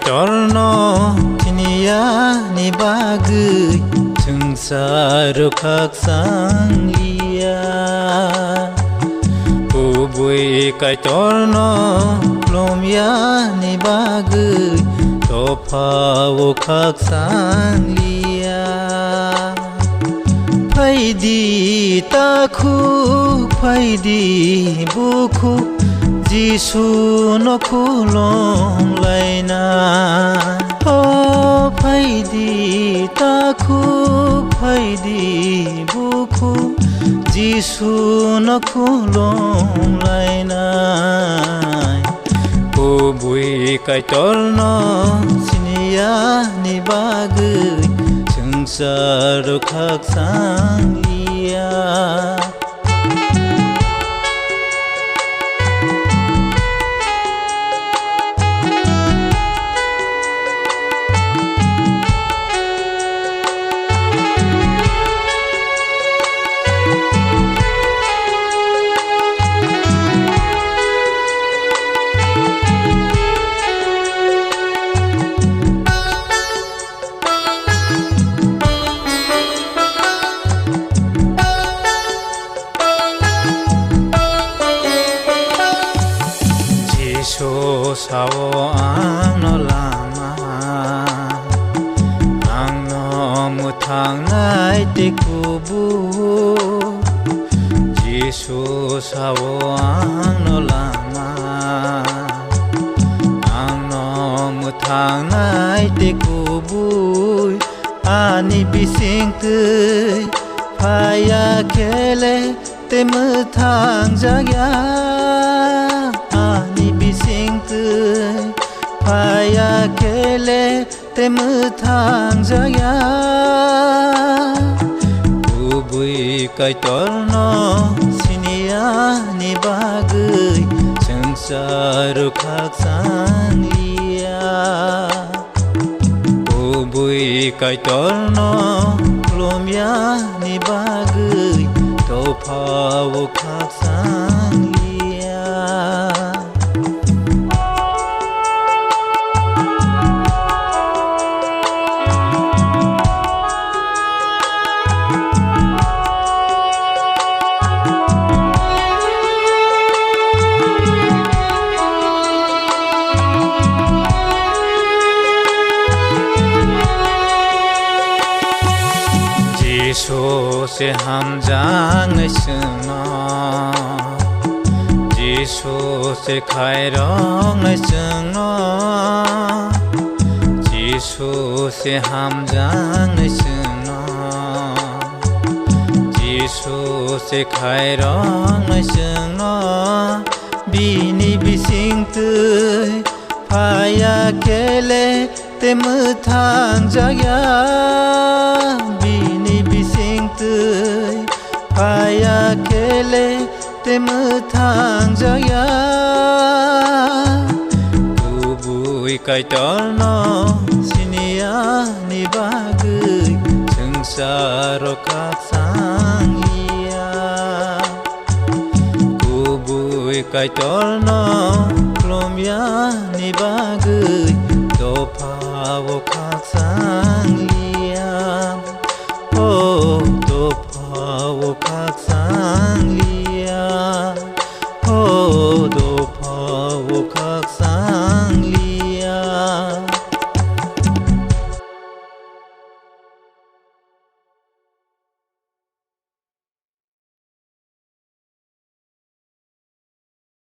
torno tinia ni bagui sengsara khak sang ia ubui kai torno lom ya ni bagui topawo khak sang ia Phaidi takhu phaidi bukhu Jisu no khulong laina Oh phaidi takhu phaidi bukhu Jisu no khulong laina Ubui kai torno sinia ni bagui sengsara khak sang ia Jisu sawo angno lama angno muthang nai te kubu Jisu sawo angno lama angno muthang nai te kubu ani bising tui phaya khele te muthang jagya Bising tui phaya khele te muthang jaya Ubui kai torno sinia ni bagui sengsara khak sang ia Ubui kai torno lom ya ni bagui topawo khak sang ia Jisu se ham jang sna Jisu se khai rong sna Jisu se ham jang sna Jisu se khai rong sna bini bising tui phaya khele te muthang jaya bini bising tui phaya khele te muthang jaya Ubui kai torno sinia ni bagui sengsara khak sang ia Ubui kai torno lom ya ni bagui topawo khak sang